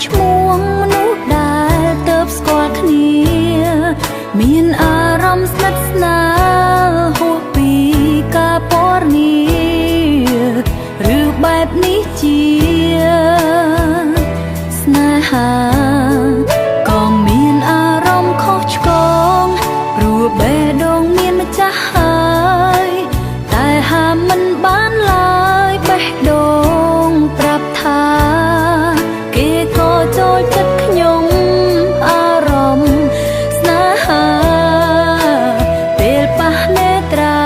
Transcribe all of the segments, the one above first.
ឈ្មោះមនុស្សដែលទៅស្គាល់គ្នាមានអារម្មណ៍ស្និទ្ធស្នាលហួសពីការពណ៌នាឬបែបនេះជាស្នេហាក៏មានអារម្មណ៍ខុសឆ្គងព្រោះបេះដូងមានម្ចាស់ហើយតែហាមមិនបានឡើយបេះដូងប្រាប់ថាគេក៏ចូលចិត្តខ្ញុំអារម្មណ៍ស្នេហាពេលប៉ះនេត្រា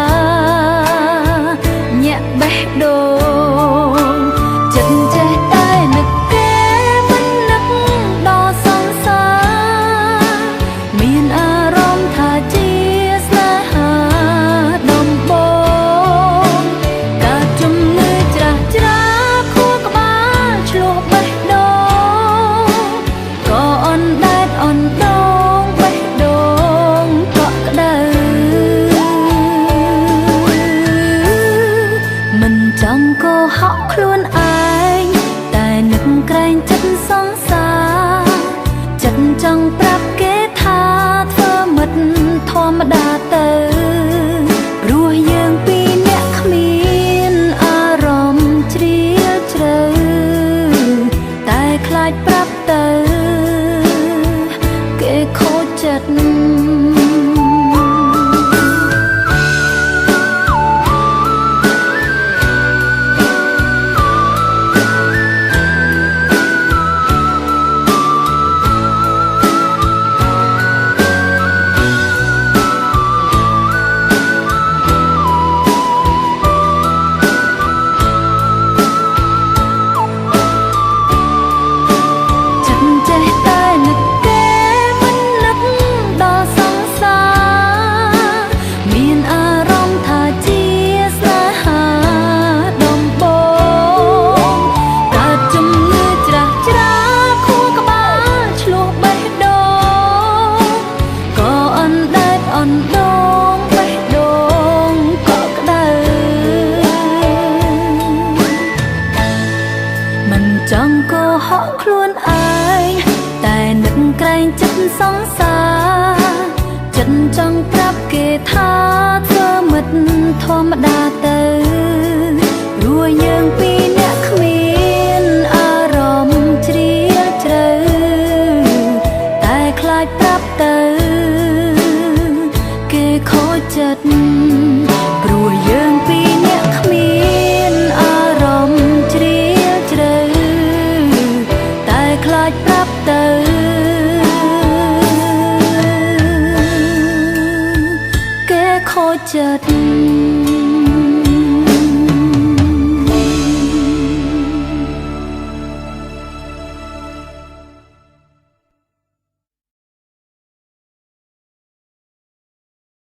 ញាក់បេះដូងចិត្តចេះតែនឹកគេមិននឹកដល់សង្សារមានអារម្មណ៍ថាជាស្នេហាដំបូងកើតជំងឺច្រាស់ច្រាខួរក្បាលឆ្លោះបេះដូងក៏អន់ដែតអន់ដងបេះដូងក៏ក្តៅមិនចង់កុហកខ្លួនឯងតែនឹកក្រែងចិត្តសង្សារចិត្តចង់ប្រាប់គេថាធ្វើមិត្តធម្មតាទៅព្រោះយើងពីរនាក់គ្មានអារម្មណ៍ជ្រាលជ្រៅតែខ្លាចប្រាប់ទៅគេខូចចិត្តចង់កុហកខ្លួនឯងតែនឹកក្រែងចិត្តសង្សារចិត្តចង់ប្រាប់គេថាធ្វើមិត្តធម្មតាទៅព្រោះយើងពីរនាក់គ្មានអារម្មណ៍ជ្រាលជ្រៅតែខ្លាចប្រាប់ទៅគេខូចចិត្តព្រោះយើងពីរនាក់គ្មានអារម្មណ៍ជ្រាលជ្រៅខ្លាចប្រាប់ទៅគេខូចចិត្ត